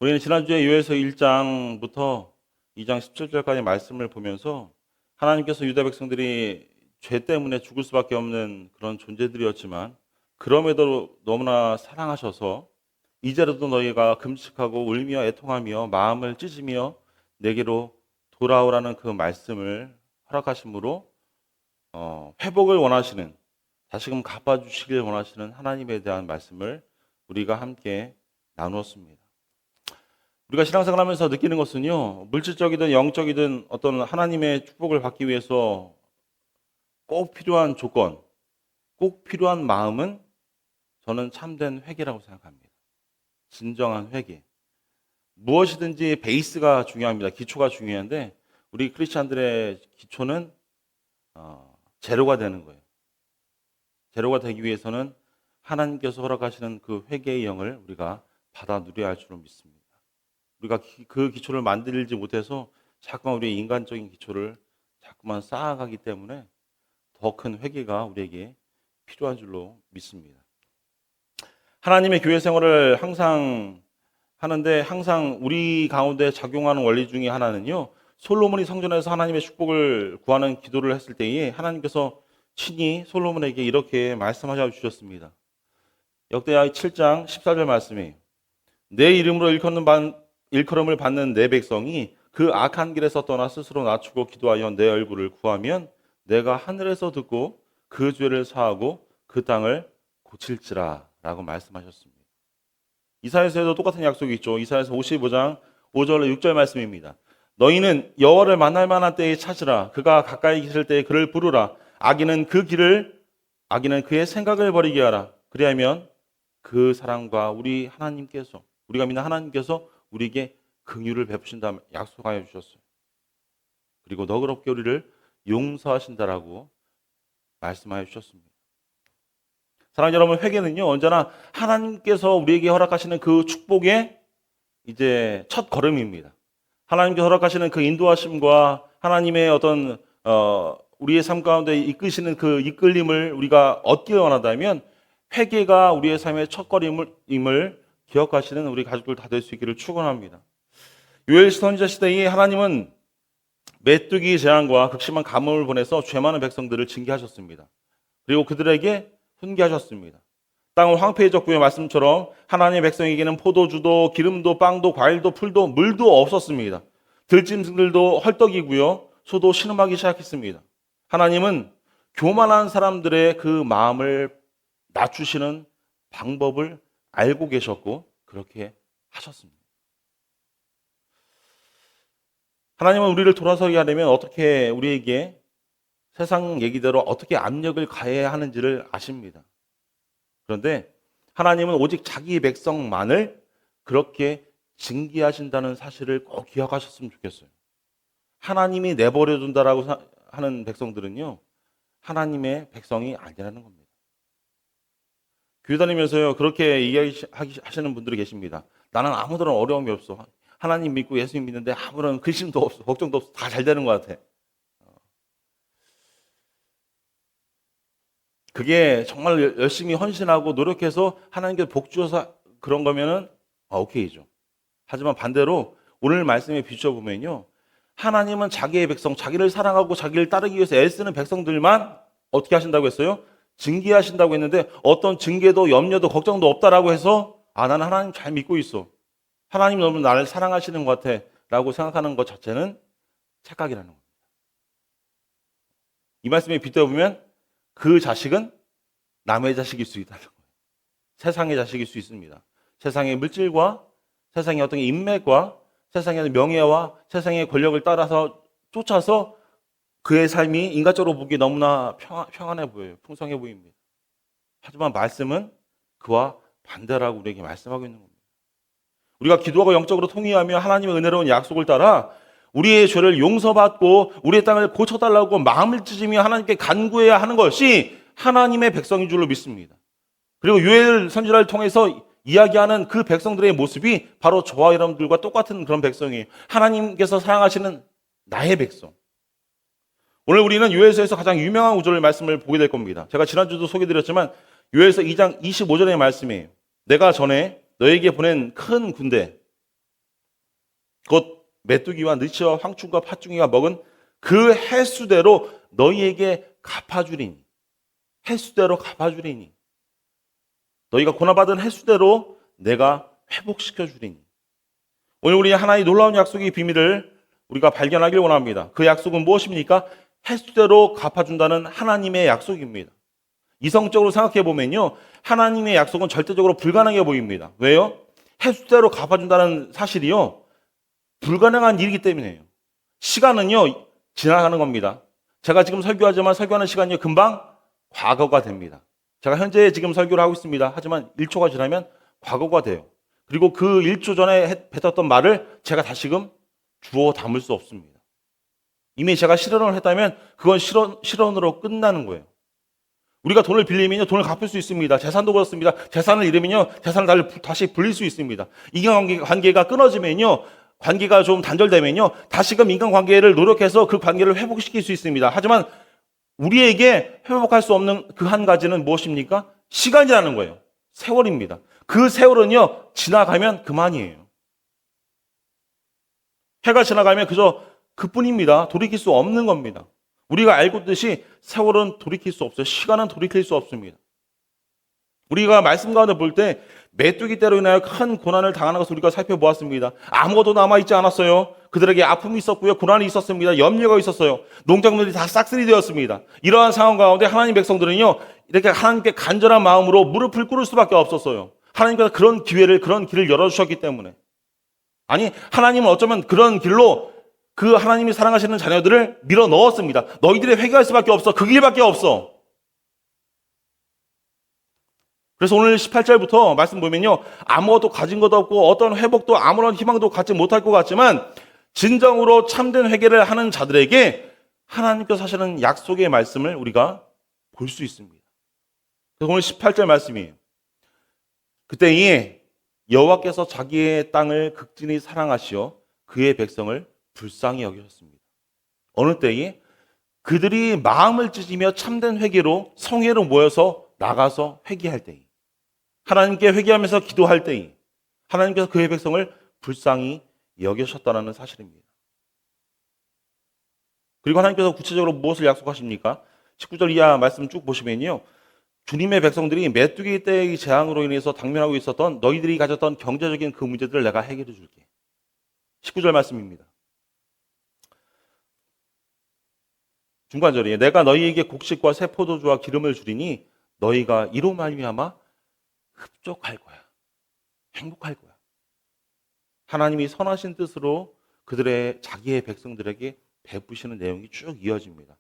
우리는 지난주에 요에서 1장부터 2장 17절까지 말씀을 보면서 하나님께서 유다 백성들이 죄 때문에 죽을 수밖에 없는 그런 존재들이었지만 그럼에도 너무나 사랑하셔서 이제라도 너희가 금식하고 울며 애통하며 마음을 찢으며 내게로 돌아오라는 그 말씀을 허락하심으로 회복을 원하시는, 다시금 갚아주시길 원하시는 하나님에 대한 말씀을 우리가 함께 나누었습니다. 우리가 신앙생활 하면서 느끼는 것은요, 물질적이든 영적이든 어떤 하나님의 축복을 받기 위해서 꼭 필요한 조건, 꼭 필요한 마음은 저는 참된 회개라고 생각합니다. 진정한 회개. 무엇이든지 베이스가 중요합니다. 기초가 중요한데 우리 크리스찬들의 기초는 제로가 되는 거예요. 제로가 되기 위해서는 하나님께서 허락하시는 그 회개의 영을 우리가 받아 누려야 할 줄로 믿습니다. 우리가 그 기초를 만들지 못해서 자꾸만 우리의 인간적인 기초를 자꾸만 쌓아가기 때문에 더 큰 회개가 우리에게 필요한 줄로 믿습니다. 하나님의 교회 생활을 항상 하는데 항상 우리 가운데 작용하는 원리 중에 하나는요, 솔로몬이 성전에서 하나님의 축복을 구하는 기도를 했을 때에 하나님께서 친히 솔로몬에게 이렇게 말씀하셔 주셨습니다. 역대하 7장 14절 말씀이에요. 내 이름으로 일컬음을 받는 내 백성이 그 악한 길에서 떠나 스스로 낮추고 기도하여 내 얼굴을 구하면 내가 하늘에서 듣고 그 죄를 사하고 그 땅을 고칠지라 라고 말씀하셨습니다. 이사야서에도 똑같은 약속이 있죠. 이사야서 55장 5절 6절 말씀입니다. 너희는 여호와를 만날 만한 때에 찾으라. 그가 가까이 계실 때에 그를 부르라. 악인은 그의 생각을 버리게 하라. 그리하면 그 사랑과 우리가 믿는 하나님께서 우리에게 긍휼을 베푸신다 약속하여 주셨어요. 그리고 너그럽게 우리를 용서하신다라고 말씀하여 주셨습니다. 사랑하는 여러분, 회개는요 언제나 하나님께서 우리에게 허락하시는 그 축복의 이제 첫 걸음입니다. 하나님께서 허락하시는 그 인도하심과 하나님의 어떤 우리의 삶 가운데 이끄시는 그 이끌림을 우리가 얻기 원하다면 회개가 우리의 삶의 첫 걸음임을 기억하시는 우리 가족들 다 될 수 있기를 축원합니다. 요엘 선지자 시대에 하나님은 메뚜기 재앙과 극심한 가뭄을 보내서 죄 많은 백성들을 징계하셨습니다. 그리고 그들에게 훈계하셨습니다. 땅은 황폐해졌고요. 말씀처럼 하나님의 백성에게는 포도주도 기름도 빵도 과일도 풀도 물도 없었습니다. 들짐승들도 헐떡이고요. 소도 신음하기 시작했습니다. 하나님은 교만한 사람들의 그 마음을 낮추시는 방법을 알고 계셨고 그렇게 하셨습니다. 하나님은 우리를 돌아서게 하려면 어떻게 우리에게 세상 얘기대로 어떻게 압력을 가해야 하는지를 아십니다. 그런데 하나님은 오직 자기 백성만을 그렇게 징계하신다는 사실을 꼭 기억하셨으면 좋겠어요. 하나님이 내버려둔다라고 하는 백성들은요, 하나님의 백성이 아니라는 겁니다. 교회 다니면서요 그렇게 이야기하시는 분들이 계십니다. 나는 아무런 어려움이 없어. 하나님 믿고 예수님 믿는데 아무런 근심도 없어. 걱정도 없어. 다 잘 되는 것 같아. 그게 정말 열심히 헌신하고 노력해서 하나님께서 복 주셔서 그런 거면은 오케이죠. 하지만 반대로 오늘 말씀에 비춰보면요, 하나님은 자기의 백성, 자기를 사랑하고 자기를 따르기 위해서 애쓰는 백성들만 어떻게 하신다고 했어요? 징계하신다고 했는데 어떤 징계도 염려도 걱정도 없다라고 해서 나는 하나님 잘 믿고 있어. 하나님 너무 나를 사랑하시는 것 같아 라고 생각하는 것 자체는 착각이라는 겁니다. 이 말씀에 빗대보면 그 자식은 남의 자식일 수 있다는 거예요. 세상의 자식일 수 있습니다. 세상의 물질과 세상의 어떤 인맥과 세상의 명예와 세상의 권력을 따라서 쫓아서 그의 삶이 인간적으로 보기에 너무나 평안해 보여요. 풍성해 보입니다. 하지만 말씀은 그와 반대라고 우리에게 말씀하고 있는 겁니다. 우리가 기도하고 영적으로 통회하며 하나님의 은혜로운 약속을 따라 우리의 죄를 용서받고 우리의 땅을 고쳐달라고 마음을 찢으며 하나님께 간구해야 하는 것이 하나님의 백성인 줄로 믿습니다. 그리고 요엘 선지자를 통해서 이야기하는 그 백성들의 모습이 바로 저와 여러분들과 똑같은 그런 백성이에요. 하나님께서 사랑하시는 나의 백성. 오늘 우리는 요엘서에서 가장 유명한 구절의 말씀을 보게 될 겁니다. 제가 지난주도 소개드렸지만 요엘서 2장 25절의 말씀이에요. 내가 전에 너에게 보낸 큰 군대, 곧 메뚜기와 느치와 황충과 팥중이가 먹은 그 횟수대로 너희에게 갚아주리니. 횟수대로 갚아주리니. 너희가 고난받은 횟수대로 내가 회복시켜주리니. 오늘 우리 하나의 놀라운 약속의 비밀을 우리가 발견하길 원합니다. 그 약속은 무엇입니까? 횟수대로 갚아준다는 하나님의 약속입니다. 이성적으로 생각해 보면요, 하나님의 약속은 절대적으로 불가능해 보입니다. 왜요? 횟수대로 갚아준다는 사실이요, 불가능한 일이기 때문이에요. 시간은요, 지나가는 겁니다. 제가 지금 설교하지만 설교하는 시간이 금방 과거가 됩니다. 제가 현재 지금 설교를 하고 있습니다. 하지만 1초가 지나면 과거가 돼요. 그리고 그 1초 전에 뱉었던 말을 제가 다시금 주워 담을 수 없습니다. 이미 제가 실언을 했다면 그건 실언으로 끝나는 거예요. 우리가 돈을 빌리면요, 돈을 갚을 수 있습니다. 재산도 그렇습니다. 재산을 잃으면요, 재산을 다시 불릴 수 있습니다. 인간관계가 끊어지면요, 관계가 좀 단절되면요, 다시금 인간관계를 노력해서 그 관계를 회복시킬 수 있습니다. 하지만 우리에게 회복할 수 없는 그 한 가지는 무엇입니까? 시간이라는 거예요. 세월입니다. 그 세월은요, 지나가면 그만이에요. 해가 지나가면 그저 그뿐입니다. 돌이킬 수 없는 겁니다. 우리가 알고 있듯이 세월은 돌이킬 수 없어요. 시간은 돌이킬 수 없습니다. 우리가 말씀 가운데 볼 때 메뚜기 떼로 인하여 큰 고난을 당하는 것을 우리가 살펴보았습니다. 아무것도 남아있지 않았어요. 그들에게 아픔이 있었고요. 고난이 있었습니다. 염려가 있었어요. 농작물이 다 싹쓸이 되었습니다. 이러한 상황 가운데 하나님 백성들은요, 이렇게 하나님께 간절한 마음으로 무릎을 꿇을 수밖에 없었어요. 하나님께서 그런 길을 열어주셨기 때문에. 아니, 하나님은 어쩌면 그런 길로 그 하나님이 사랑하시는 자녀들을 밀어 넣었습니다. 너희들이 회개할 수밖에 없어. 그 길밖에 없어. 그래서 오늘 18절부터 말씀 보면요, 아무것도 가진 것도 없고 어떤 회복도 아무런 희망도 갖지 못할 것 같지만 진정으로 참된 회개를 하는 자들에게 하나님께서 하시는 약속의 말씀을 우리가 볼 수 있습니다. 그래서 오늘 18절 말씀이에요. 그때에 여호와께서 자기의 땅을 극진히 사랑하시어 그의 백성을 불쌍히 여기셨습니다. 어느 때에 그들이 마음을 찢으며 참된 회개로 성회로 모여서 나가서 회개할 때에, 하나님께 회개하면서 기도할 때에 하나님께서 그의 백성을 불쌍히 여기셨다는 사실입니다. 그리고 하나님께서 구체적으로 무엇을 약속하십니까? 19절 이하 말씀 쭉 보시면요, 주님의 백성들이 메뚜기 떼의 재앙으로 인해서 당면하고 있었던 너희들이 가졌던 경제적인 그 문제들을 내가 해결해 줄게. 19절 말씀입니다. 중간절이에요. 내가 너희에게 곡식과 새 포도주와 기름을 주리니 너희가 이로 말미암아 흡족할 거야. 행복할 거야. 하나님이 선하신 뜻으로 자기의 백성들에게 베푸시는 내용이 쭉 이어집니다.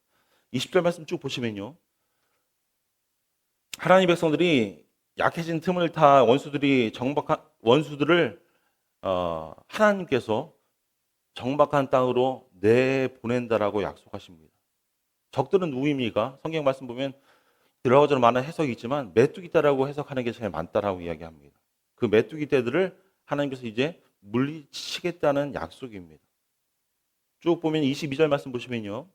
20절 말씀 쭉 보시면요, 하나님 백성들이 약해진 틈을 타 원수들을 하나님께서 정박한 땅으로 내보낸다라고 약속하십니다. 적들은 누구입니까? 성경 말씀 보면 여러 가지로 많은 해석이 있지만 메뚜기 떼라고 해석하는 게 제일 많다라고 이야기합니다. 그 메뚜기 떼들을 하나님께서 이제 물리치겠다는 약속입니다. 쭉 보면 22절 말씀 보시면요,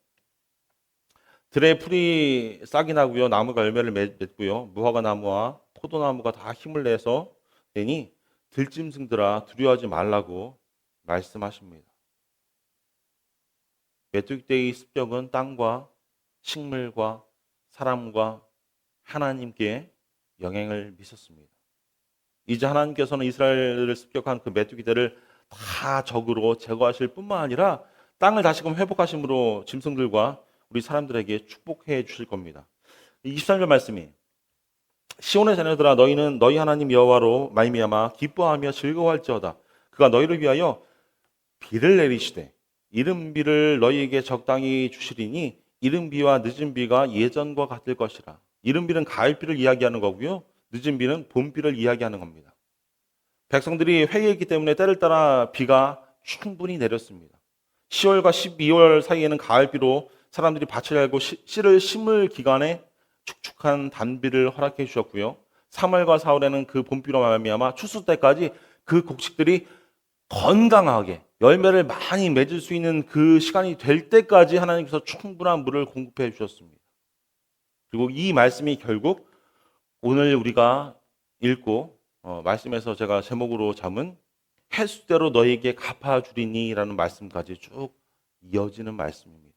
들의 풀이 싹이 나고요, 나무가 열매를 맺고요, 무화과 나무와 포도나무가 다 힘을 내니 들짐승들아 두려워하지 말라고 말씀하십니다. 메뚜기 떼의 습격은 땅과 식물과 사람과 하나님께 영향을 미쳤습니다. 이제 하나님께서는 이스라엘을 습격한 그 메뚜기 떼를 다 적으로 제거하실 뿐만 아니라 땅을 다시금 회복하심으로 짐승들과 우리 사람들에게 축복해 주실 겁니다. 23절 말씀이, 시온의 자녀들아 너희는 너희 하나님 여호와로 말미암아 기뻐하며 즐거워할지어다. 그가 너희를 위하여 비를 내리시되 이른 비를 너희에게 적당히 주시리니 이른 비와 늦은 비가 예전과 같을 것이라. 이른 비는 가을비를 이야기하는 거고요, 늦은 비는 봄비를 이야기하는 겁니다. 백성들이 회개했기 때문에 때를 따라 비가 충분히 내렸습니다. 10월과 12월 사이에는 가을비로 사람들이 밭을 갈고 씨를 심을 기간에 축축한 단비를 허락해 주셨고요, 3월과 4월에는 그 봄비로 말미암아 추수 때까지 그 곡식들이 건강하게 열매를 많이 맺을 수 있는 그 시간이 될 때까지 하나님께서 충분한 물을 공급해 주셨습니다. 그리고 이 말씀이 결국 오늘 우리가 읽고 말씀에서 제가 제목으로 잡은 횟수대로 너희에게 갚아주리니 라는 말씀까지 쭉 이어지는 말씀입니다.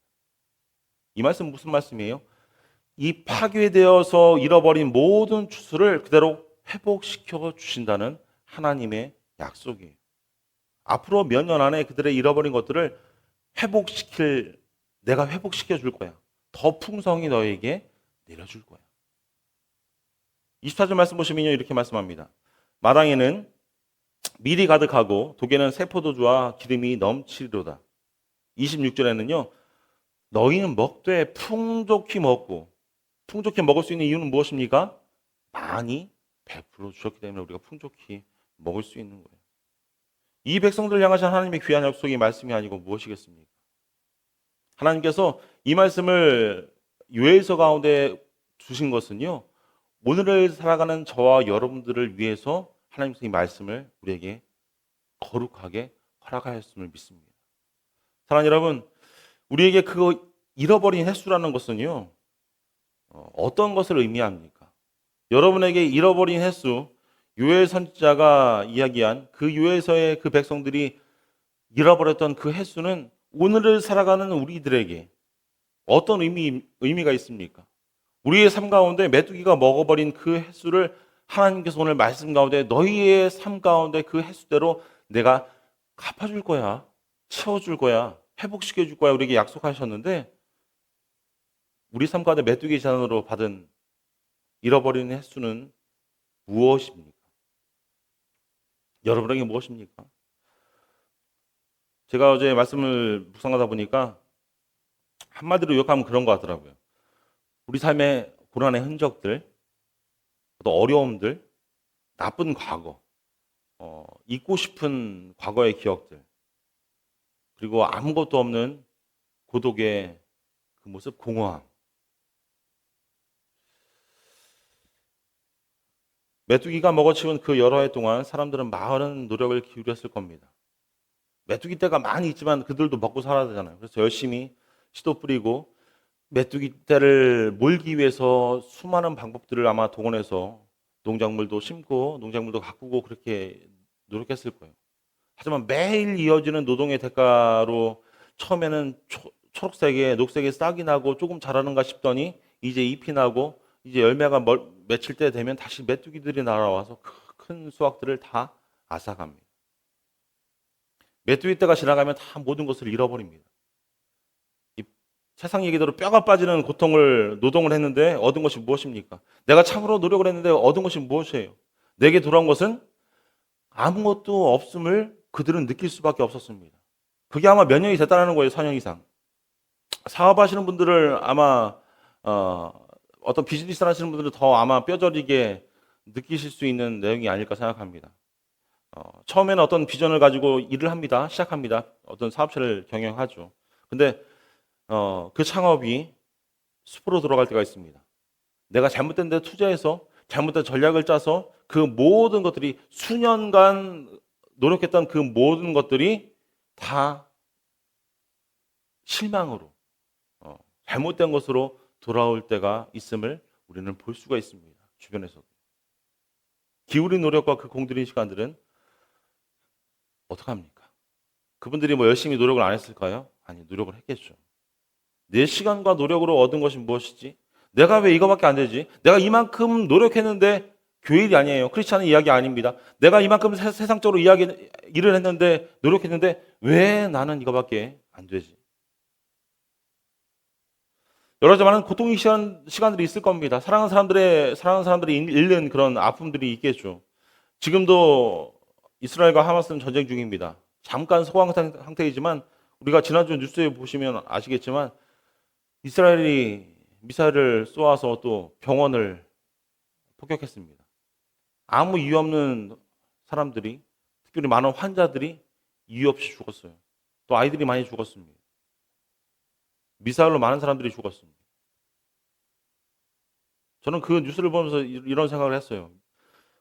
이 말씀 무슨 말씀이에요? 이 파괴되어서 잃어버린 모든 추수를 그대로 회복시켜 주신다는 하나님의 약속이에요. 앞으로 몇 년 안에 그들의 잃어버린 것들을 내가 회복시켜 줄 거야. 더 풍성히 너에게 내려줄 거야. 24절 말씀 보시면요, 이렇게 말씀합니다. 마당에는 밀이 가득하고 독에는 새 포도주와 기름이 넘치리로다. 26절에는요, 너희는 먹되 풍족히 먹을 수 있는 이유는 무엇입니까? 많이 베풀어 주셨기 때문에 우리가 풍족히 먹을 수 있는 거예요. 이 백성들 향하신 하나님의 귀한 약속이 말씀이 아니고 무엇이겠습니까? 하나님께서 이 말씀을 요엘서 가운데 주신 것은요, 오늘을 살아가는 저와 여러분들을 위해서 하나님께서 이 말씀을 우리에게 거룩하게 허락하였음을 믿습니다. 사랑하는 여러분, 우리에게 그거 잃어버린 횟수라는 것은요, 어떤 것을 의미합니까? 여러분에게 잃어버린 횟수, 요엘 선지자가 이야기한 그 요엘서의 그 백성들이 잃어버렸던 그 횟수는 오늘을 살아가는 우리들에게 어떤 의미가 있습니까? 우리의 삶 가운데 메뚜기가 먹어버린 그 횟수를 하나님께서 오늘 말씀 가운데 너희의 삶 가운데 그 횟수대로 내가 갚아줄 거야, 채워줄 거야, 회복시켜줄 거야 우리에게 약속하셨는데 우리 삶 가운데 메뚜기 잔으로 받은 잃어버린 횟수는 무엇입니까? 여러분에게 무엇입니까? 제가 어제 말씀을 묵상하다 보니까 한마디로 요약하면 그런 것 같더라고요. 우리 삶의 고난의 흔적들, 또 어려움들, 나쁜 과거, 잊고 싶은 과거의 기억들, 그리고 아무것도 없는 고독의 그 모습, 공허함. 메뚜기가 먹어치운 그 여러 해 동안 사람들은 많은 노력을 기울였을 겁니다. 메뚜기 떼가 많이 있지만 그들도 먹고 살아야 되잖아요. 그래서 열심히 씨도 뿌리고 메뚜기 떼를 몰기 위해서 수많은 방법들을 아마 동원해서 농작물도 심고 농작물도 가꾸고 그렇게 노력했을 거예요. 하지만 매일 이어지는 노동의 대가로 처음에는 초록색에 녹색에 싹이 나고 조금 자라는가 싶더니 이제 잎이 나고 이제 열매가 맺힐 때 되면 다시 메뚜기들이 날아와서 큰 수확들을 다 앗아갑니다. 메뚜기 떼가 지나가면 다 모든 것을 잃어버립니다. 이 세상 얘기대로 뼈가 빠지는 노동을 했는데 얻은 것이 무엇입니까? 내가 참으로 노력을 했는데 얻은 것이 무엇이에요? 내게 돌아온 것은 아무것도 없음을 그들은 느낄 수밖에 없었습니다. 그게 아마 몇 년이 됐다는 거예요, 4년 이상. 사업하시는 분들을 아마 어떤 비즈니스 하시는 분들은 더 아마 뼈저리게 느끼실 수 있는 내용이 아닐까 생각합니다. 처음에는 어떤 비전을 가지고 일을 합니다. 시작합니다. 어떤 사업체를 경영하죠. 근데 그 창업이 숲으로 들어갈 때가 있습니다. 내가 잘못된 데 투자해서 잘못된 전략을 짜서 그 모든 것들이 수년간 노력했던 그 모든 것들이 다 실망으로 잘못된 것으로 돌아올 때가 있음을 우리는 볼 수가 있습니다. 주변에서도. 기울인 노력과 그 공들인 시간들은 어떡합니까? 그분들이 뭐 열심히 노력을 안 했을까요? 아니, 노력을 했겠죠. 내 시간과 노력으로 얻은 것이 무엇이지? 내가 왜 이거밖에 안 되지? 내가 이만큼 노력했는데 교회 일이 아니에요. 크리스찬의 이야기 아닙니다. 내가 이만큼 세상적으로 일을 했는데 노력했는데 왜 나는 이거밖에 안 되지? 여러 가지 많은 고통의 시간들이 있을 겁니다. 사랑하는 사람들이 잃는 그런 아픔들이 있겠죠. 지금도 이스라엘과 하마스는 전쟁 중입니다. 잠깐 소강 상태이지만 우리가 지난주 뉴스에 보시면 아시겠지만 이스라엘이 미사일을 쏘아서 또 병원을 폭격했습니다. 아무 이유 없는 사람들이, 특별히 많은 환자들이 이유 없이 죽었어요. 또 아이들이 많이 죽었습니다. 미사일로 많은 사람들이 죽었습니다. 저는 그 뉴스를 보면서 이런 생각을 했어요.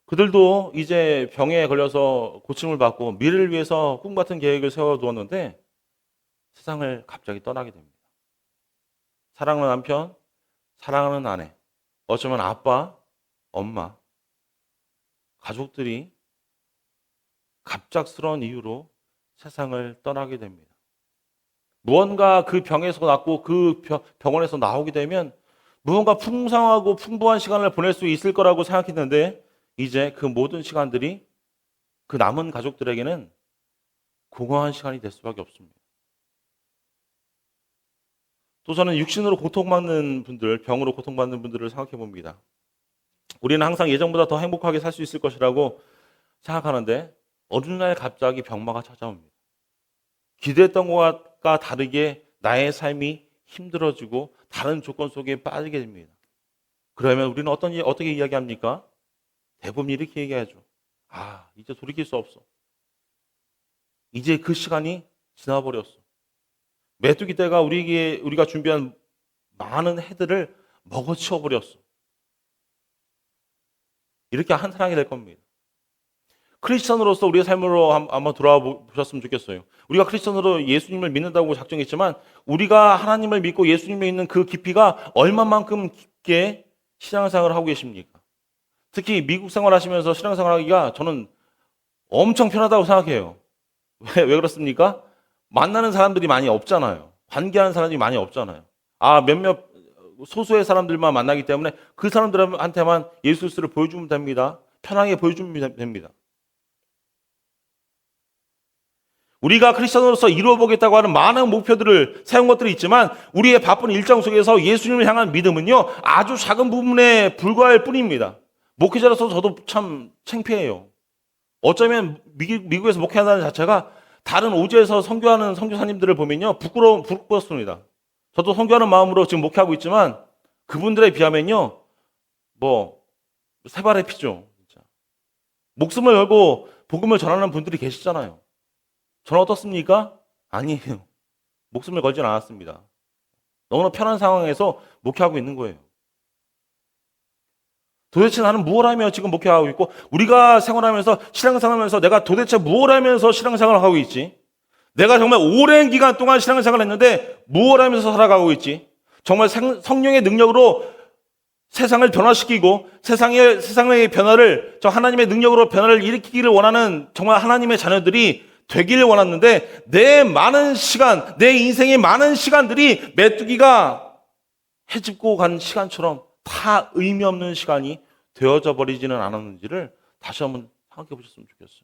그들도 이제 병에 걸려서 고침을 받고 미래를 위해서 꿈 같은 계획을 세워두었는데 세상을 갑자기 떠나게 됩니다. 사랑하는 남편, 사랑하는 아내, 어쩌면 아빠, 엄마, 가족들이 갑작스러운 이유로 세상을 떠나게 됩니다. 무언가 그 병에서 낫고 그 병원에서 나오게 되면 무언가 풍성하고 풍부한 시간을 보낼 수 있을 거라고 생각했는데 이제 그 모든 시간들이 그 남은 가족들에게는 공허한 시간이 될 수밖에 없습니다. 또 저는 육신으로 고통받는 분들, 병으로 고통받는 분들을 생각해 봅니다. 우리는 항상 예전보다 더 행복하게 살 수 있을 것이라고 생각하는데 어느 날 갑자기 병마가 찾아옵니다. 기대했던 것과 다르게 나의 삶이 힘들어지고 다른 조건 속에 빠지게 됩니다. 그러면 우리는 어떻게 이야기합니까? 대부분 이렇게 얘기하죠. 이제 돌이킬 수 없어. 이제 그 시간이 지나버렸어. 메뚜기 떼가 우리가 준비한 많은 해들을 먹어치워버렸어. 이렇게 한탄하게 될 겁니다. 크리스천으로서 우리의 삶으로 한번 돌아와 보셨으면 좋겠어요. 우리가 크리스천으로 예수님을 믿는다고 작정했지만 우리가 하나님을 믿고 예수님을 믿는 그 깊이가 얼마만큼 깊게 신앙생활을 하고 계십니까? 특히 미국 생활하시면서 신앙생활하기가 저는 엄청 편하다고 생각해요. 왜 그렇습니까? 만나는 사람들이 많이 없잖아요. 관계하는 사람들이 많이 없잖아요. 몇몇 소수의 사람들만 만나기 때문에 그 사람들한테만 예수 그리스도를 보여주면 됩니다. 편하게 보여주면 됩니다. 우리가 크리스천으로서 이루어보겠다고 하는 많은 목표들을 세운 것들이 있지만 우리의 바쁜 일정 속에서 예수님을 향한 믿음은요 아주 작은 부분에 불과할 뿐입니다. 목회자로서 저도 참 창피해요. 어쩌면 미국에서 목회한다는 자체가 다른 오지에서 선교하는 선교사님들을 보면요 부끄럽습니다. 저도 선교하는 마음으로 지금 목회하고 있지만 그분들에 비하면요 새발의 피죠. 진짜. 목숨을 걸고 복음을 전하는 분들이 계시잖아요. 저는 어떻습니까? 아니에요. 목숨을 걸진 않았습니다. 너무나 편한 상황에서 목회하고 있는 거예요. 도대체 나는 무엇을 하며 지금 목회하고 있고 우리가 생활하면서 신앙생활하면서 내가 도대체 무엇을 하면서 신앙생활을 하고 있지? 내가 정말 오랜 기간 동안 신앙생활을 했는데 무엇을 하면서 살아가고 있지? 정말 성령의 능력으로 세상을 변화시키고 세상의 변화를 하나님의 능력으로 변화를 일으키기를 원하는 정말 하나님의 자녀들이 되기를 원했는데 내 많은 시간, 내 인생의 많은 시간들이 메뚜기가 헤집고 간 시간처럼 다 의미 없는 시간이 되어져 버리지는 않았는지를 다시 한번 생각해 보셨으면 좋겠어요.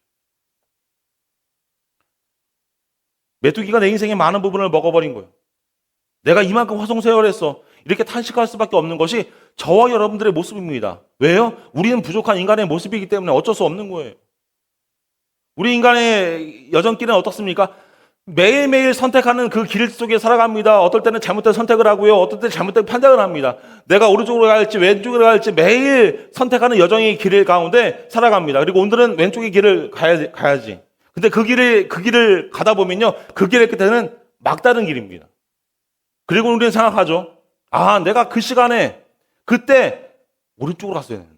메뚜기가 내 인생의 많은 부분을 먹어버린 거예요. 내가 이만큼 화송세월했어. 이렇게 탄식할 수밖에 없는 것이 저와 여러분들의 모습입니다. 왜요? 우리는 부족한 인간의 모습이기 때문에 어쩔 수 없는 거예요. 우리 인간의 여정길은 어떻습니까? 매일매일 선택하는 그 길 속에 살아갑니다. 어떨 때는 잘못된 선택을 하고요. 어떨 때는 잘못된 판단을 합니다. 내가 오른쪽으로 갈지 왼쪽으로 갈지 매일 선택하는 여정의 길 가운데 살아갑니다. 그리고 오늘은 왼쪽의 길을 가야지. 근데 그 길을 가다 보면요. 그 길의 끝에는 막다른 길입니다. 그리고 우리는 생각하죠. 내가 그 시간에 그때 오른쪽으로 갔어야 되는데.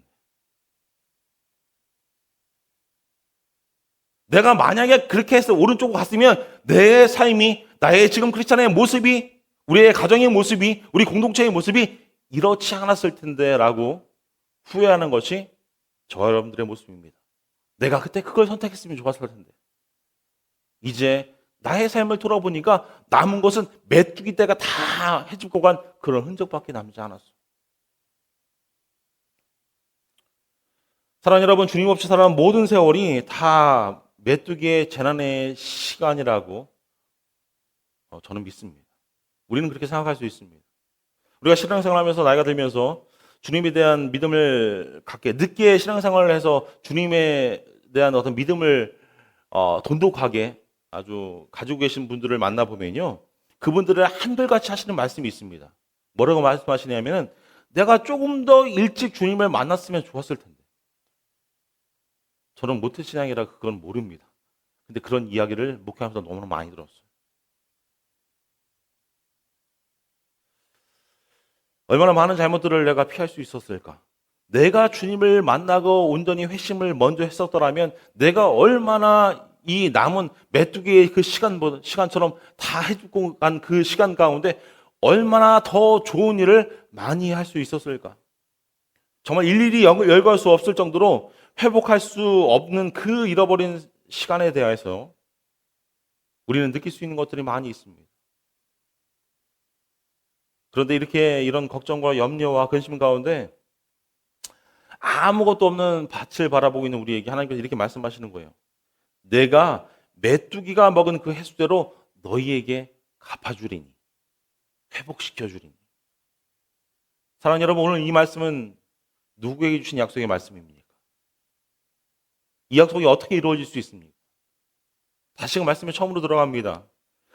내가 만약에 그렇게 해서 오른쪽으로 갔으면 내 삶이 나의 지금 크리스찬의 모습이 우리의 가정의 모습이 우리 공동체의 모습이 이렇지 않았을 텐데 라고 후회하는 것이 저와 여러분들의 모습입니다. 내가 그때 그걸 선택했으면 좋았을 텐데. 이제 나의 삶을 돌아보니까 남은 것은 메뚜기 떼가 다 헤집고 간 그런 흔적밖에 남지 않았어. 사랑하는 여러분, 주님 없이 살아온 모든 세월이 다 메뚜기의 재난의 시간이라고 저는 믿습니다. 우리는 그렇게 생각할 수 있습니다. 우리가 신앙생활하면서 나이가 들면서 주님에 대한 믿음을 갖게 늦게 신앙생활을 해서 주님에 대한 어떤 믿음을 돈독하게 아주 가지고 계신 분들을 만나보면요. 그분들을 한결같이 하시는 말씀이 있습니다. 뭐라고 말씀하시냐면 내가 조금 더 일찍 주님을 만났으면 좋았을 텐데. 저는 모태신앙이라 그건 모릅니다. 근데 그런 이야기를 목회하면서 너무나 많이 들었어요. 얼마나 많은 잘못들을 내가 피할 수 있었을까? 내가 주님을 만나고 온전히 회심을 먼저 했었더라면 내가 얼마나 이 남은 메뚜기의 그 시간처럼 다 해주고 간 그 시간 가운데 얼마나 더 좋은 일을 많이 할 수 있었을까? 정말 일일이 열거할 수 없을 정도로 회복할 수 없는 그 잃어버린 시간에 대해서 우리는 느낄 수 있는 것들이 많이 있습니다. 그런데 이런 걱정과 염려와 근심 가운데 아무것도 없는 밭을 바라보고 있는 우리에게 하나님께서 이렇게 말씀하시는 거예요. 내가 메뚜기가 먹은 그 해수대로 너희에게 갚아주리니, 회복시켜주리니. 사랑하는 여러분, 오늘 이 말씀은 누구에게 주신 약속의 말씀입니까? 이 약속이 어떻게 이루어질 수 있습니까? 다시 그 말씀에 처음으로 들어갑니다.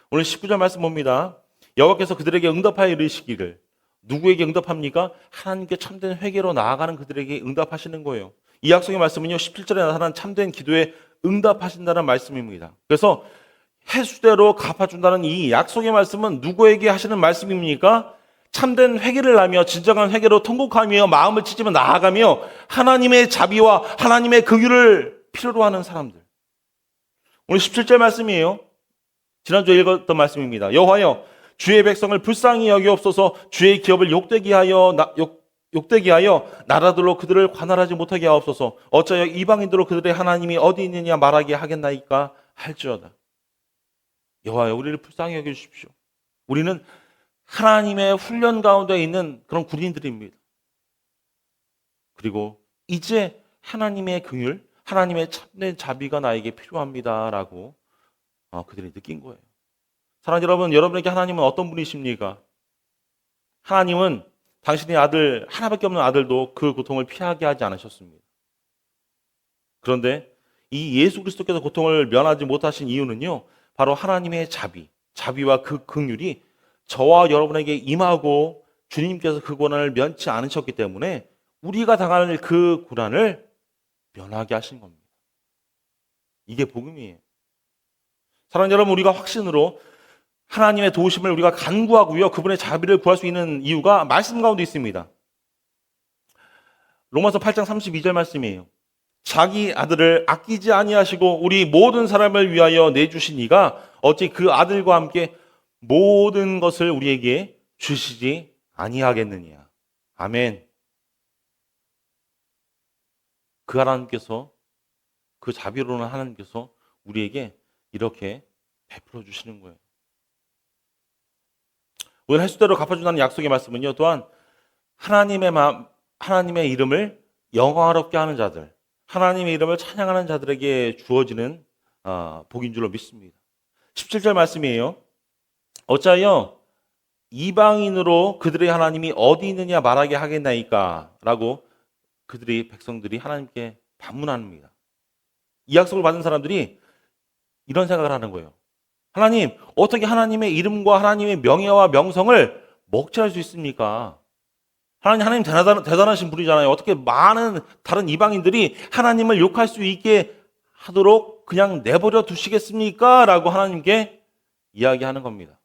오늘 19절 말씀 봅니다. 여호와께서 그들에게 응답하여 이르시기를. 누구에게 응답합니까? 하나님께 참된 회개로 나아가는 그들에게 응답하시는 거예요. 이 약속의 말씀은요, 17절에 나타난 참된 기도에 응답하신다는 말씀입니다. 그래서 해수대로 갚아준다는 이 약속의 말씀은 누구에게 하시는 말씀입니까? 참된 회개를 하며 진정한 회개로 통곡하며 마음을 찢으며 나아가며 하나님의 자비와 하나님의 긍휼을 필요로 하는 사람들. 오늘 17절 말씀이에요. 지난주에 읽었던 말씀입니다. 여호와여 주의 백성을 불쌍히 여기옵소서. 주의 기업을 욕되게 하여 나라들로 그들을 관할하지 못하게 하옵소서. 어찌하여 이방인들로 그들의 하나님이 어디 있느냐 말하게 하겠나이까 할지어다. 여호와여 우리를 불쌍히 여겨주십시오. 우리는 하나님의 훈련 가운데 있는 그런 군인들입니다. 그리고 이제 하나님의 긍휼, 하나님의 참된 자비가 나에게 필요합니다라고 그들이 느낀 거예요. 사랑하는 여러분, 여러분에게 하나님은 어떤 분이십니까? 하나님은 당신의 아들, 하나밖에 없는 아들도 그 고통을 피하게 하지 않으셨습니다. 그런데 이 예수 그리스도께서 고통을 면하지 못하신 이유는요, 바로 하나님의 자비와 그 긍휼이 저와 여러분에게 임하고 주님께서 그 고난을 면치 않으셨기 때문에 우리가 당할 그 고난을 면하게 하신 겁니다. 이게 복음이에요. 사랑하는 여러분, 우리가 확신으로 하나님의 도우심을 우리가 간구하고요, 그분의 자비를 구할 수 있는 이유가 말씀 가운데 있습니다. 로마서 8장 32절 말씀이에요. 자기 아들을 아끼지 아니하시고 우리 모든 사람을 위하여 내주신 이가 어찌 그 아들과 함께 모든 것을 우리에게 주시지 아니하겠느냐. 아멘. 그 하나님께서, 그 자비로운 하나님께서 우리에게 이렇게 베풀어 주시는 거예요. 오늘 해수대로 갚아준다는 약속의 말씀은요, 또한 하나님의 이름을 영화롭게 하는 자들, 하나님의 이름을 찬양하는 자들에게 주어지는 복인 줄로 믿습니다. 17절 말씀이에요. 어찌하여 이방인으로 그들의 하나님이 어디 있느냐 말하게 하겠나이까 라고 백성들이 하나님께 반문합니다. 이 약속을 받은 사람들이 이런 생각을 하는 거예요. 하나님, 어떻게 하나님의 이름과 하나님의 명예와 명성을 먹칠할 수 있습니까? 하나님 대단하신 분이잖아요. 어떻게 많은 다른 이방인들이 하나님을 욕할 수 있게 하도록 그냥 내버려 두시겠습니까? 라고 하나님께 이야기하는 겁니다.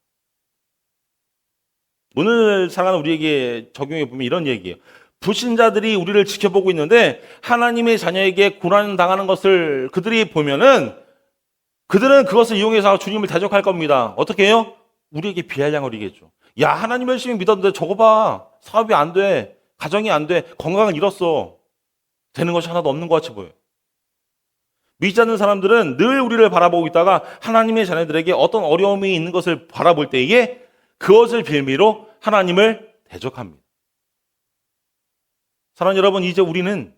오늘 살아가는 우리에게 적용해 보면 이런 얘기예요. 불신자들이 우리를 지켜보고 있는데 하나님의 자녀에게 고난 당하는 것을 그들이 보면은 그들은 그것을 이용해서 주님을 대적할 겁니다. 어떻게 해요? 우리에게 비아냥을 이겠죠. 야, 하나님 열심히 믿었는데 저거 봐. 사업이 안 돼. 가정이 안 돼. 건강을 잃었어. 되는 것이 하나도 없는 것 같이 보여요. 믿지 않는 사람들은 늘 우리를 바라보고 있다가 하나님의 자녀들에게 어떤 어려움이 있는 것을 바라볼 때에 그것을 빌미로 하나님을 대적합니다. 사랑하는 여러분, 이제 우리는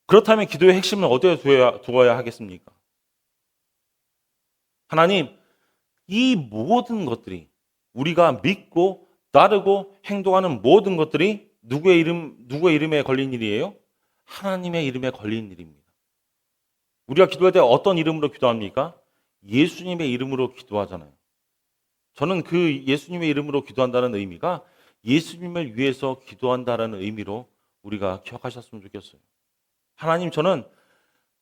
그렇다면 기도의 핵심은 어디에 두어야 하겠습니까? 하나님, 이 모든 것들이 우리가 믿고 따르고 행동하는 모든 것들이 누구의 이름에 걸린 일이에요? 하나님의 이름에 걸린 일입니다. 우리가 기도할 때 어떤 이름으로 기도합니까? 예수님의 이름으로 기도하잖아요. 저는 그 예수님의 이름으로 기도한다는 의미가 예수님을 위해서 기도한다는 의미로 우리가 기억하셨으면 좋겠어요. 하나님, 저는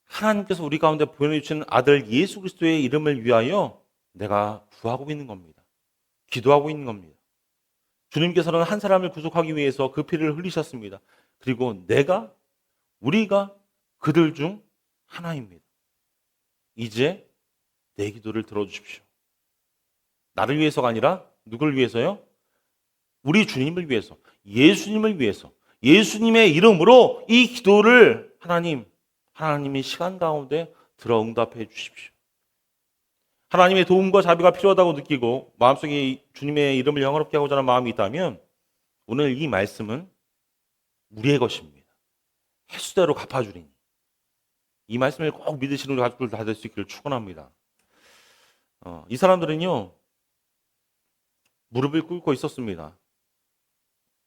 하나님께서 우리 가운데 보내주신 아들 예수 그리스도의 이름을 위하여 내가 구하고 있는 겁니다. 기도하고 있는 겁니다. 주님께서는 한 사람을 구속하기 위해서 그 피를 흘리셨습니다. 그리고 우리가 그들 중 하나입니다. 이제 내 기도를 들어주십시오. 나를 위해서가 아니라 누굴 위해서요? 우리 주님을 위해서, 예수님을 위해서, 예수님의 이름으로 이 기도를 하나님 하나님이 시간 가운데 들어 응답해 주십시오. 하나님의 도움과 자비가 필요하다고 느끼고 마음속에 주님의 이름을 영화롭게 하고자 하는 마음이 있다면 오늘 이 말씀은 우리의 것입니다. 횟수대로 갚아주리니. 이 말씀을 꼭 믿으시는 우리 가족들 다 될 수 있기를 축원합니다. 이 사람들은요, 무릎을 꿇고 있었습니다.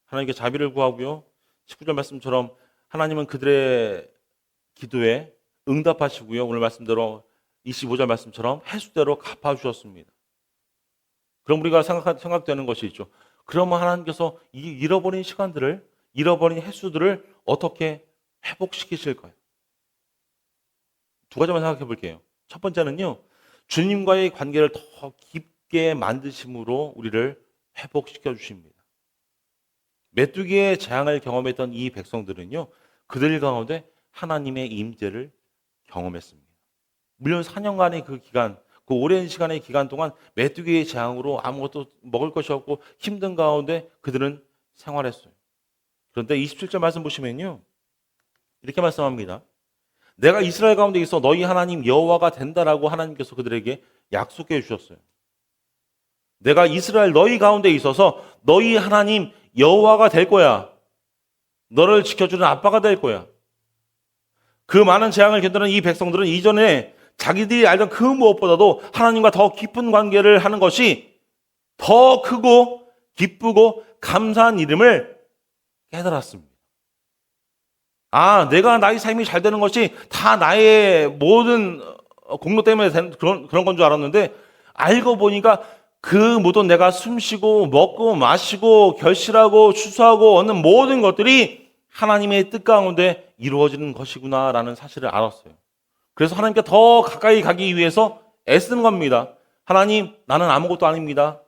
하나님께 자비를 구하고요, 19절 말씀처럼 하나님은 그들의 기도에 응답하시고요, 오늘 말씀대로 25절 말씀처럼 횟수대로 갚아주셨습니다. 그럼 우리가 생각되는 것이 있죠. 그러면 하나님께서 이 잃어버린 시간들을, 잃어버린 횟수들을 어떻게 회복시키실까요? 두 가지만 생각해 볼게요. 첫 번째는요, 주님과의 관계를 더 깊게 만드심으로 우리를 회복시켜 주십니다. 메뚜기의 재앙을 경험했던 이 백성들은요, 그들 가운데 하나님의 임재를 경험했습니다. 물론 4년간의 그 기간, 그 오랜 시간의 기간 동안 메뚜기의 재앙으로 아무것도 먹을 것이 없고 힘든 가운데 그들은 생활했어요. 그런데 27절 말씀 보시면요, 이렇게 말씀합니다. 내가 이스라엘 가운데 있어 너희 하나님 여호와가 된다라고 하나님께서 그들에게 약속해 주셨어요. 내가 이스라엘 너희 가운데 있어서 너희 하나님 여호와가 될 거야. 너를 지켜주는 아빠가 될 거야. 그 많은 재앙을 견디는 이 백성들은 이전에 자기들이 알던 그 무엇보다도 하나님과 더 깊은 관계를 하는 것이 더 크고 기쁘고 감사한 이름을 깨달았습니다. 내가 나의 삶이 잘 되는 것이 다 나의 모든 공로 때문에 된 그런 건 줄 알았는데 알고 보니까 그 모든 내가 숨쉬고 먹고 마시고 결실하고 추수하고 얻는 모든 것들이 하나님의 뜻 가운데 이루어지는 것이구나라는 사실을 알았어요. 그래서 하나님께 더 가까이 가기 위해서 애쓰는 겁니다. 하나님, 나는 아무것도 아닙니다.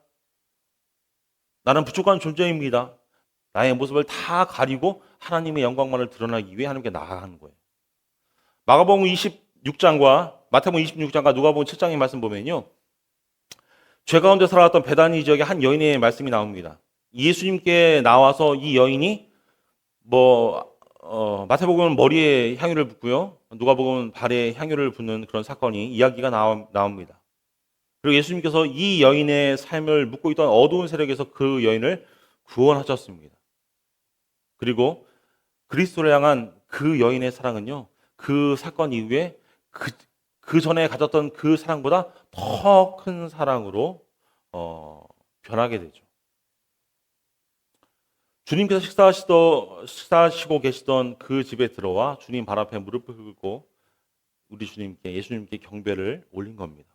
나는 부족한 존재입니다. 나의 모습을 다 가리고 하나님의 영광만을 드러나기 위해 하나님께 나아가는 거예요. 마가복음 26장과 마태복음 26장과 누가복음 7장의 말씀 보면요, 죄 가운데 살아왔던 베다니 지역의 한 여인의 말씀이 나옵니다. 예수님께 나와서 이 여인이 마태복음은 머리에 향유를 붓고요, 누가복음은 발에 향유를 붓는 그런 사건이 이야기가 나옵니다. 그리고 예수님께서 이 여인의 삶을 묻고 있던 어두운 세력에서 그 여인을 구원하셨습니다. 그리고 그리스도를 향한 그 여인의 사랑은요, 그 사건 이후에 그 전에 가졌던 그 사랑보다 더 큰 사랑으로 변하게 되죠. 주님께서 식사하시고 계시던 그 집에 들어와 주님 발 앞에 무릎을 꿇고 우리 예수님께 경배를 올린 겁니다.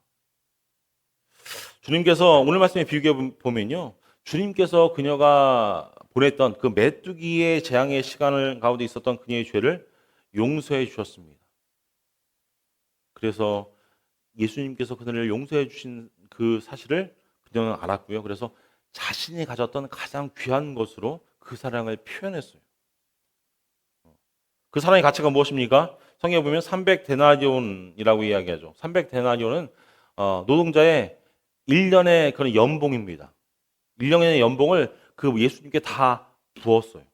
주님께서 오늘 말씀에 비유해 보면요, 주님께서 그녀가 보냈던 그 메뚜기의 재앙의 시간을 가운데 있었던 그녀의 죄를 용서해 주셨습니다. 그래서 예수님께서 그녀를 용서해 주신 그 사실을 그녀는 알았고요. 그래서 자신이 가졌던 가장 귀한 것으로 그 사랑을 표현했어요. 그 사랑의 가치가 무엇입니까? 성경에 보면 300데나리온이라고 이야기하죠. 300데나리온은 노동자의 1년의 그런 연봉입니다. 1년의 연봉을 그 예수님께 다 부었어요.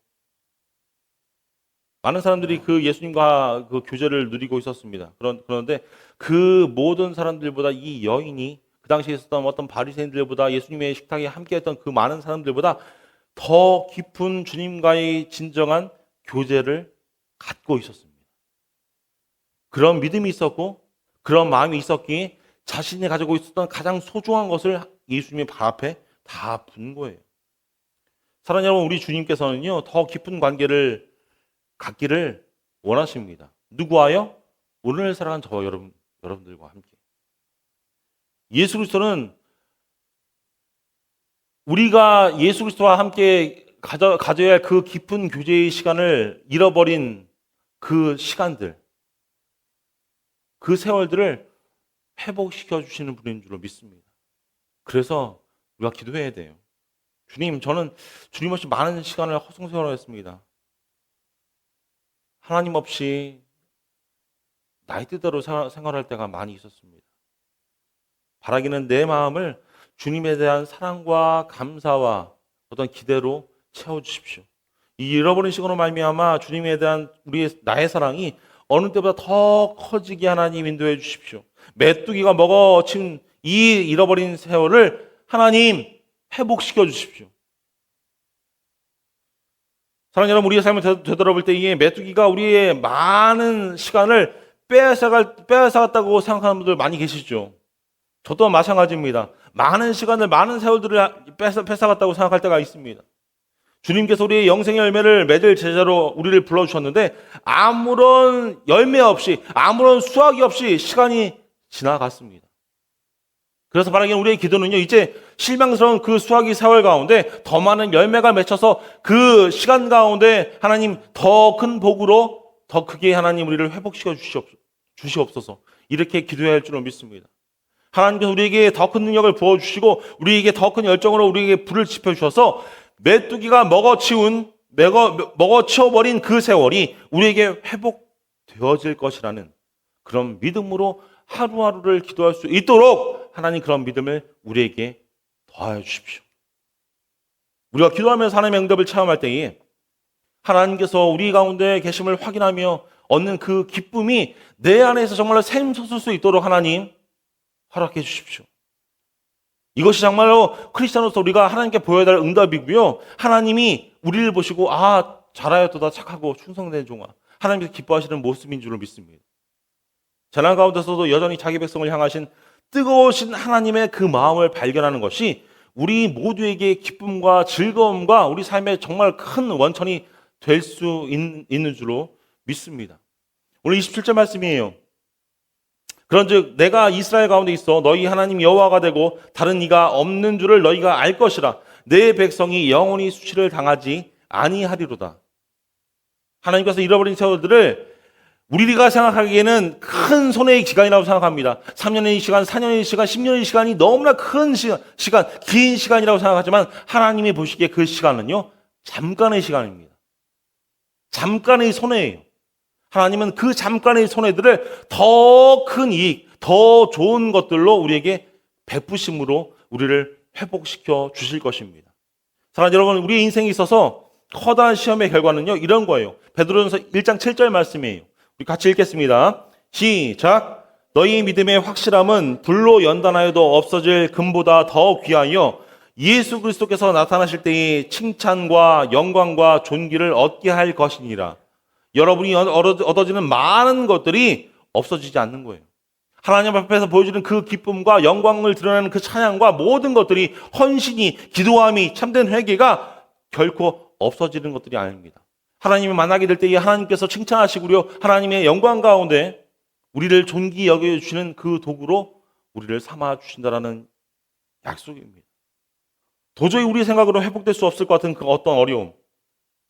많은 사람들이 그 예수님과 그 교제를 누리고 있었습니다. 그런데 그 모든 사람들보다 이 여인이 그 당시에 있었던 어떤 바리새인들보다 예수님의 식탁에 함께했던 그 많은 사람들보다 더 깊은 주님과의 진정한 교제를 갖고 있었습니다. 그런 믿음이 있었고 그런 마음이 있었기에 자신이 가지고 있었던 가장 소중한 것을 예수님의 발 앞에 다 분 거예요. 사랑하는 여러분, 우리 주님께서는요, 더 깊은 관계를 갖기를 원하십니다. 누구와요? 오늘 살아가는 저와 여러분들과 함께. 예수 그리스도는 우리가 예수 그리스도와 함께 가져야 할 그 깊은 교제의 시간을 잃어버린 그 시간들, 그 세월들을 회복시켜 주시는 분인 줄로 믿습니다. 그래서 우리가 기도해야 돼요. 주님, 저는 주님 없이 많은 시간을 허송세월했습니다. 하나님 없이 나의 뜻대로 생활할 때가 많이 있었습니다. 바라기는 내 마음을 주님에 대한 사랑과 감사와 어떤 기대로 채워주십시오. 이 잃어버린 시간으로 말미암아 주님에 대한 나의 사랑이 어느 때보다 더 커지게 하나님 인도해 주십시오. 메뚜기가 먹어친 이 잃어버린 세월을 하나님 회복시켜 주십시오. 사랑하는 여러분, 우리의 삶을 되돌아볼 때 이 메뚜기가 우리의 많은 시간을 빼앗아갔다고 생각하는 분들 많이 계시죠. 저도 마찬가지입니다. 많은 시간을, 많은 세월들을 뺏어갔다고 생각할 때가 있습니다. 주님께서 우리의 영생의 열매를 맺을 제자로 우리를 불러주셨는데 아무런 열매 없이, 아무런 수확이 없이 시간이 지나갔습니다. 그래서 바라기는 우리의 기도는요, 이제 실망스러운 그 수확이 세월 가운데 더 많은 열매가 맺혀서 그 시간 가운데 하나님 더 큰 복으로 더 크게 하나님 우리를 회복시켜 주시옵소서. 이렇게 기도해야 할 줄로 믿습니다. 하나님께서 우리에게 더 큰 능력을 부어주시고 우리에게 더 큰 열정으로 우리에게 불을 지펴주셔서 메뚜기가 먹어치워버린 그 세월이 우리에게 회복되어질 것이라는 그런 믿음으로 하루하루를 기도할 수 있도록 하나님 그런 믿음을 우리에게 더하여 주십시오. 우리가 기도하면서 하나님의 응답을 체험할 때에 하나님께서 우리 가운데 계심을 확인하며 얻는 그 기쁨이 내 안에서 정말로 샘솟을 수 있도록 하나님 허락해 주십시오. 이것이 정말로 크리스찬으로서 우리가 하나님께 보여야 할 응답이고요. 하나님이 우리를 보시고 잘하였도다 착하고 충성된 종아, 하나님께서 기뻐하시는 모습인 줄로 믿습니다. 재난 가운데서도 여전히 자기 백성을 향하신 뜨거우신 하나님의 그 마음을 발견하는 것이 우리 모두에게 기쁨과 즐거움과 우리 삶의 정말 큰 원천이 될 수 있는 줄로 믿습니다. 오늘 27절 말씀이에요. 그런즉 내가 이스라엘 가운데 있어 너희 하나님 여호와가 되고 다른 이가 없는 줄을 너희가 알 것이라. 내 백성이 영원히 수치를 당하지 아니하리로다. 하나님께서 잃어버린 세월들을 우리가 생각하기에는 큰 손해의 기간이라고 생각합니다. 3년의 시간, 4년의 시간, 10년의 시간이 너무나 큰 시간, 긴 시간이라고 생각하지만 하나님이 보시기에 그 시간은요, 잠깐의 시간입니다. 잠깐의 손해예요. 하나님은 그 잠깐의 손해들을 더 큰 이익, 더 좋은 것들로 우리에게 베푸심으로 우리를 회복시켜 주실 것입니다. 사랑하는 여러분, 우리의 인생에 있어서 커다란 시험의 결과는요, 이런 거예요. 베드로전서 1장 7절 말씀이에요. 우리 같이 읽겠습니다. 시작. 너희 믿음의 확실함은 불로 연단하여도 없어질 금보다 더 귀하여 예수 그리스도께서 나타나실 때의 칭찬과 영광과 존귀를 얻게 할 것이니라. 여러분이 얻어지는 많은 것들이 없어지지 않는 거예요. 하나님 앞에서 보여주는 그 기쁨과 영광을 드러내는 그 찬양과 모든 것들이 헌신이, 기도함이, 참된 회개가 결코 없어지는 것들이 아닙니다. 하나님을 만나게 될 때에 하나님께서 칭찬하시고요, 하나님의 영광 가운데 우리를 존귀 여겨주시는 그 도구로 우리를 삼아주신다라는 약속입니다. 도저히 우리 생각으로 회복될 수 없을 것 같은 그 어떤 어려움,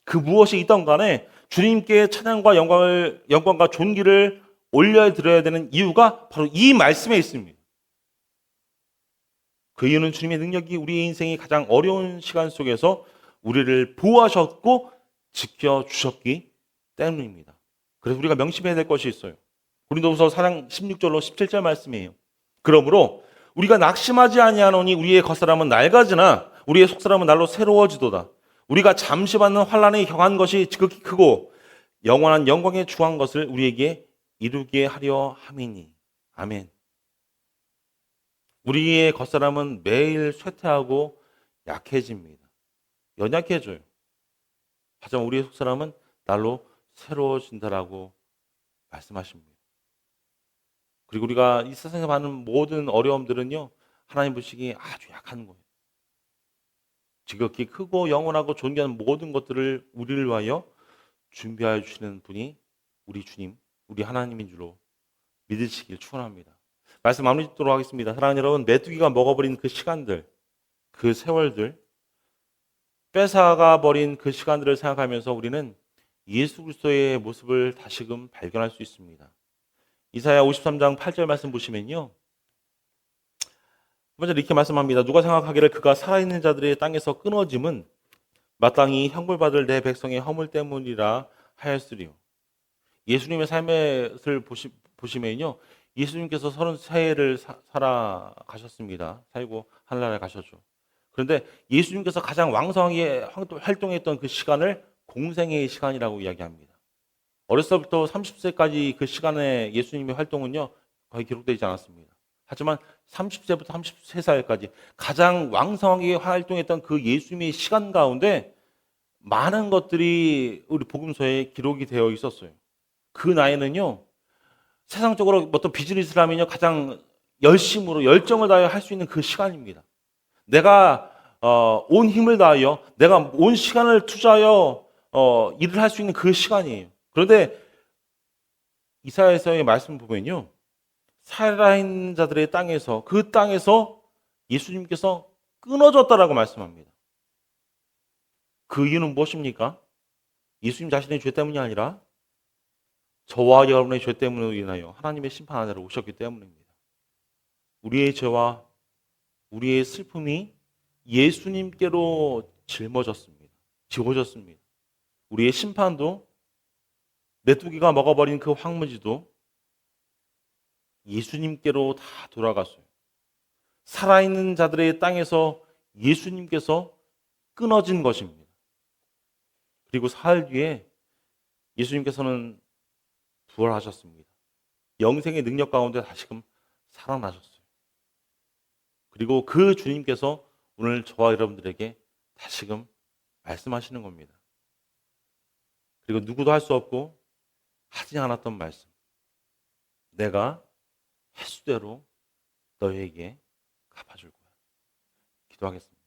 그 무엇이 있던 간에 주님께 찬양과 영광과 존귀를 올려드려야 되는 이유가 바로 이 말씀에 있습니다. 그 이유는 주님의 능력이 우리의 인생이 가장 어려운 시간 속에서 우리를 보호하셨고 지켜주셨기 때문입니다. 그래서 우리가 명심해야 될 것이 있어요. 고린도후서 4장 16절로 17절 말씀이에요. 그러므로 우리가 낙심하지 아니하노니 우리의 겉사람은 낡아지나 우리의 속사람은 날로 새로워지도다. 우리가 잠시 받는 환난에 경한 것이 지극히 크고 영원한 영광에 중한 것을 우리에게 이루게 하려 함이니. 아멘. 우리의 겉사람은 매일 쇠퇴하고 약해집니다. 연약해져요. 하지만 우리의 속사람은 날로 새로워진다라고 말씀하십니다. 그리고 우리가 이 세상에 많은 모든 어려움들은요, 하나님 보시기에 아주 약한 거예요. 지극히 크고 영원하고 존귀한 모든 것들을 우리를 위하여 준비하여 주시는 분이 우리 주님, 우리 하나님인 줄로 믿으시길 축원합니다. 말씀 마무리 짓도록 하겠습니다. 사랑하는 여러분, 메뚜기가 먹어버린 그 시간들, 그 세월들, 뺏어가 버린 그 시간들을 생각하면서 우리는 예수 그리스도의 모습을 다시금 발견할 수 있습니다. 이사야 53장 8절 말씀 보시면요, 먼저 이렇게 말씀합니다. 누가 생각하기를 그가 살아있는 자들의 땅에서 끊어짐은 마땅히 형벌받을 내 백성의 허물 때문이라 하였으리요. 예수님의 삶을 보시면요, 예수님께서 33해를 살아가셨습니다. 살고 하늘나라에 가셨죠. 그런데 예수님께서 가장 왕성하게 활동했던 그 시간을 공생의 시간이라고 이야기합니다. 어렸을 때부터 30세까지 그 시간에 예수님의 활동은요, 거의 기록되지 않았습니다. 하지만 30세부터 33살까지 가장 왕성하게 활동했던 그 예수님의 시간 가운데 많은 것들이 우리 복음서에 기록이 되어 있었어요. 그 나이는요, 세상적으로 어떤 비즈니스를 하면요, 가장 열심으로 열정을 다하여 할 수 있는 그 시간입니다. 내가 온 힘을 다하여, 내가 온 시간을 투자하여 일을 할 수 있는 그 시간이에요. 그런데 이사야서의 말씀 보면요, 살아있는 자들의 땅에서, 그 땅에서 예수님께서 끊어졌다라고 말씀합니다. 그 이유는 무엇입니까? 예수님 자신의 죄 때문이 아니라 저와 여러분의 죄 때문으로 인하여 하나님의 심판하느라 오셨기 때문입니다. 우리의 죄와 우리의 슬픔이 예수님께로 짊어졌습니다. 지워졌습니다. 우리의 심판도, 메뚜기가 먹어버린 그 황무지도 예수님께로 다 돌아갔어요. 살아있는 자들의 땅에서 예수님께서 끊어진 것입니다. 그리고 사흘 뒤에 예수님께서는 부활하셨습니다. 영생의 능력 가운데 다시금 살아나셨어요. 그리고 그 주님께서 오늘 저와 여러분들에게 다시금 말씀하시는 겁니다. 그리고 누구도 할 수 없고 하지 않았던 말씀. 내가 횟수대로 너희에게 갚아줄 거야. 기도하겠습니다.